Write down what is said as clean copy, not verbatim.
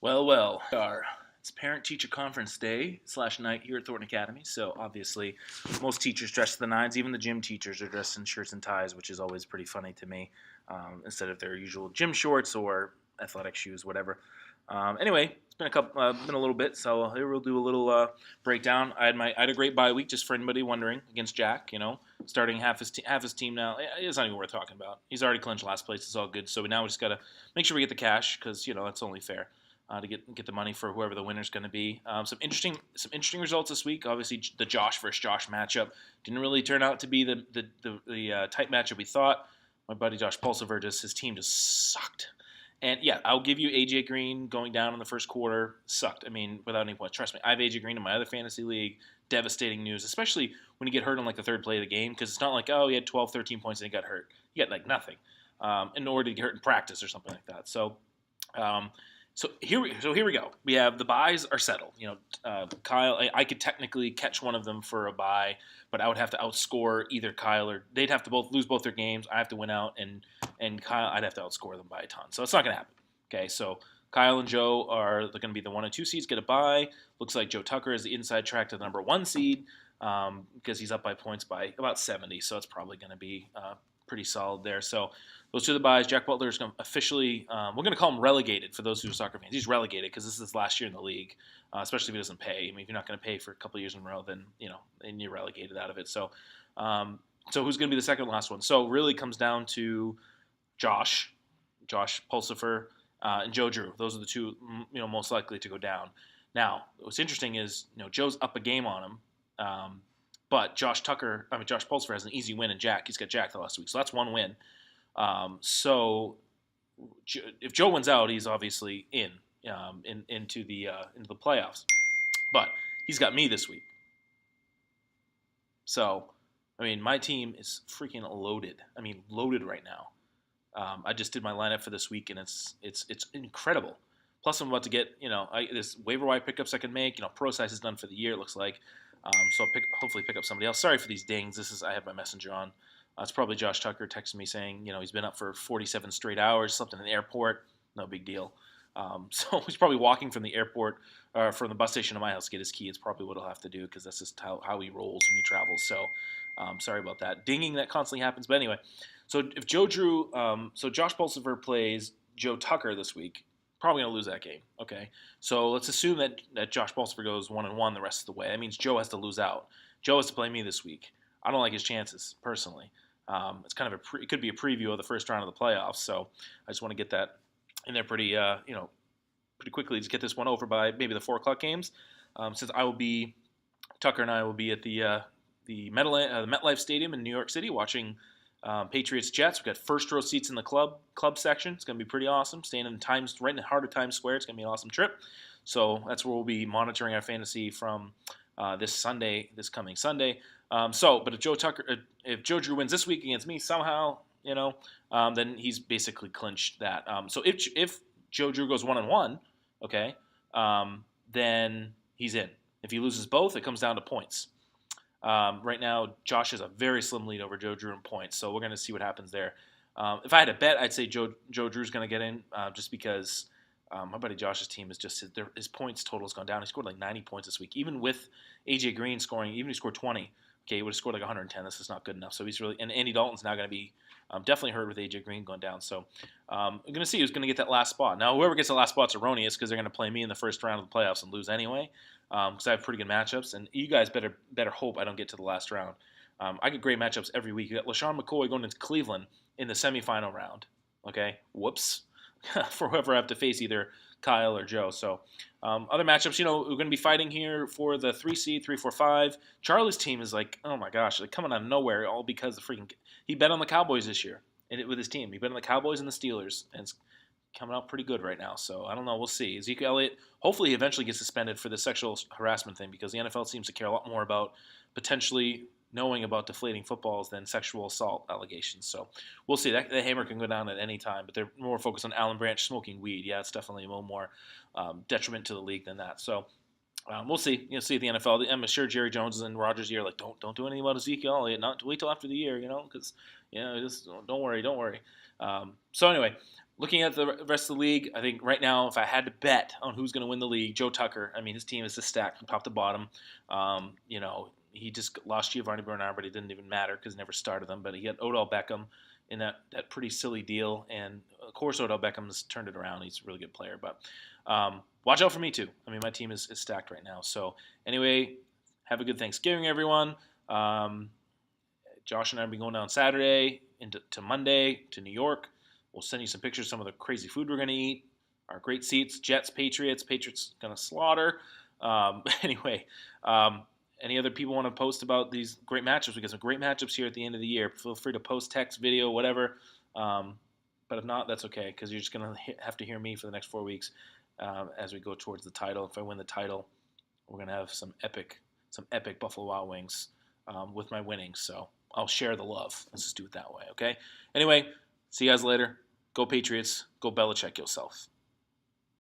It's parent-teacher conference day / night here at Thornton Academy. So obviously, most teachers dress to the nines. Even the gym teachers are dressed in shirts and ties, which is always pretty funny to me. Instead of their usual gym shorts or athletic shoes, whatever. Anyway, it's been been a little bit. So here we'll do a little breakdown. I had a great bye week, just for anybody wondering, against Jack. Starting half his team now. It's not even worth talking about. He's already clinched last place. It's all good. So now we just gotta make sure we get the cash because that's only fair to get the money for whoever the winner's going to be. Some interesting results this week. Obviously, the Josh versus Josh matchup didn't really turn out to be the tight matchup we thought. My buddy Josh Pulsiver, his team just sucked. And yeah, I'll give you AJ Green going down in the first quarter sucked. I mean, without any point. Trust me, I have AJ Green in my other fantasy league. Devastating news, especially when you get hurt on like the third play of the game, because it's not like, oh, he had 12, 13 points and he got hurt. He got like nothing, in order to get hurt in practice or something like that. Um, so here we go. We have the buys are settled. Kyle, I could technically catch one of them for a buy, but I would have to outscore either Kyle or they'd have to both lose both their games. I have to win out, and Kyle, I'd have to outscore them by a ton. So it's not going to happen. Okay, so Kyle and Joe are going to be the 1 and 2 seeds, get a bye. Looks like Joe Tucker is the inside track to the number 1 seed because he's up by points by about 70. So it's probably going to be pretty solid there. So those two are the buys. Jack Butler is going to officially, we're going to call him relegated for those who are soccer fans. He's relegated because this is his last year in the league, especially if he doesn't pay. I mean, if you're not going to pay for a couple of years in a row, then then you're relegated out of it. So who's going to be the second and last one? So it really comes down to Josh Pulsifer, and Joe Drew. Those are the two, most likely to go down. Now, what's interesting is, Joe's up a game on him, but Josh Pulsifer has an easy win in Jack. He's got Jack the last week, so that's one win. So if Joe wins out, he's obviously into the playoffs. But he's got me this week. So, I mean, my team is freaking loaded. I mean, loaded right now. I just did my lineup for this week, and it's incredible. Plus, I'm about to get this waiver wire pickups I can make. Pro size is done for the year. It looks like. So I'll hopefully pick up somebody else. Sorry for these dings. I have my messenger on. It's probably Josh Tucker texting me saying, he's been up for 47 straight hours, slept in an airport. No big deal. So he's probably walking from the airport or from the bus station to my house to get his key. It's probably what he'll have to do because that's just how he rolls when he travels. So sorry about that. Dinging that constantly happens. But anyway, so if Joe Drew, so Josh Pulsiver plays Joe Tucker this week, probably going to lose that game. Okay, so let's assume that Josh Pulsiver goes 1-1 the rest of the way. That means Joe has to lose out. Joe has to play me this week. I don't like his chances personally. It's kind of it could be a preview of the first round of the playoffs. So I just want to get that in there pretty quickly. Just get this one over by maybe the 4 o'clock games, since Tucker and I will be at the MetLife Stadium in New York City watching Patriots Jets. We've got first row seats in the club section. It's going to be pretty awesome. Staying right in the heart of Times Square. It's going to be an awesome trip. So that's where we'll be monitoring our fantasy from this coming Sunday. But if Joe Drew wins this week against me somehow, then he's basically clinched that. So if Joe Drew goes 1-1, okay, then he's in. If he loses both, it comes down to points. Right now, Josh has a very slim lead over Joe Drew in points, so we're going to see what happens there. If I had a bet, I'd say Joe Drew's going to get in, just because my buddy Josh's team is just his points total has gone down. He scored like 90 points this week, even with AJ Green scoring. Even if he scored 20, okay, he would have scored like 110. This is not good enough. So he's really, and Andy Dalton's now going to be definitely hurt with AJ Green going down. So I'm going to see who's going to get that last spot. Now, whoever gets the last spot's erroneous because they're going to play me in the first round of the playoffs and lose anyway. Because I have pretty good matchups, and you guys better hope I don't get to the last round. I get great matchups every week. You got LaShawn McCoy going into Cleveland in the semifinal round. Okay, whoops, for whoever I have to face, either Kyle or Joe. So other matchups, we're going to be fighting here for the 3 seed, 3, 4, 5. Charlie's team is like, oh my gosh, like coming out of nowhere, all because he bet on the Cowboys this year with his team. He bet on the Cowboys and the Steelers, and it's coming out pretty good right now. So I don't know. We'll see. Ezekiel Elliott, hopefully he eventually gets suspended for the sexual harassment thing, because the NFL seems to care a lot more about potentially knowing about deflating footballs than sexual assault allegations. So we'll see. The hammer can go down at any time, but they're more focused on Alan Branch smoking weed. Yeah, it's definitely a little more detriment to the league than that. So we'll see. See at the NFL. I'm sure Jerry Jones is in Rogers' ear, like, don't do anything about Ezekiel Elliott. Not wait till after the year, because just don't worry. So anyway, Looking at the rest of the league, I think right now, if I had to bet on who's going to win the league, Joe Tucker. I mean, his team is just stacked from top to bottom. He just lost Giovanni Bernard, but it didn't even matter because he never started them. But he got Odell Beckham in that pretty silly deal, and of course Odell Beckham's turned it around. He's a really good player, but watch out for me too. I mean, my team is stacked right now. So anyway, have a good Thanksgiving, everyone. Josh and I will be going down Saturday into Monday to New York. We'll send you some pictures of some of the crazy food we're going to eat. Our great seats, Jets, Patriots. Patriots going to slaughter. Anyway, any other people want to post about these great matchups? We got some great matchups here at the end of the year. Feel free to post, text, video, whatever. But if not, that's okay because you're just going to have to hear me for the next 4 weeks as we go towards the title. If I win the title, we're going to have some epic Buffalo Wild Wings with my winnings. So I'll share the love. Let's just do it that way, okay? Anyway, see you guys later. Go Patriots. Go Belichick yourself.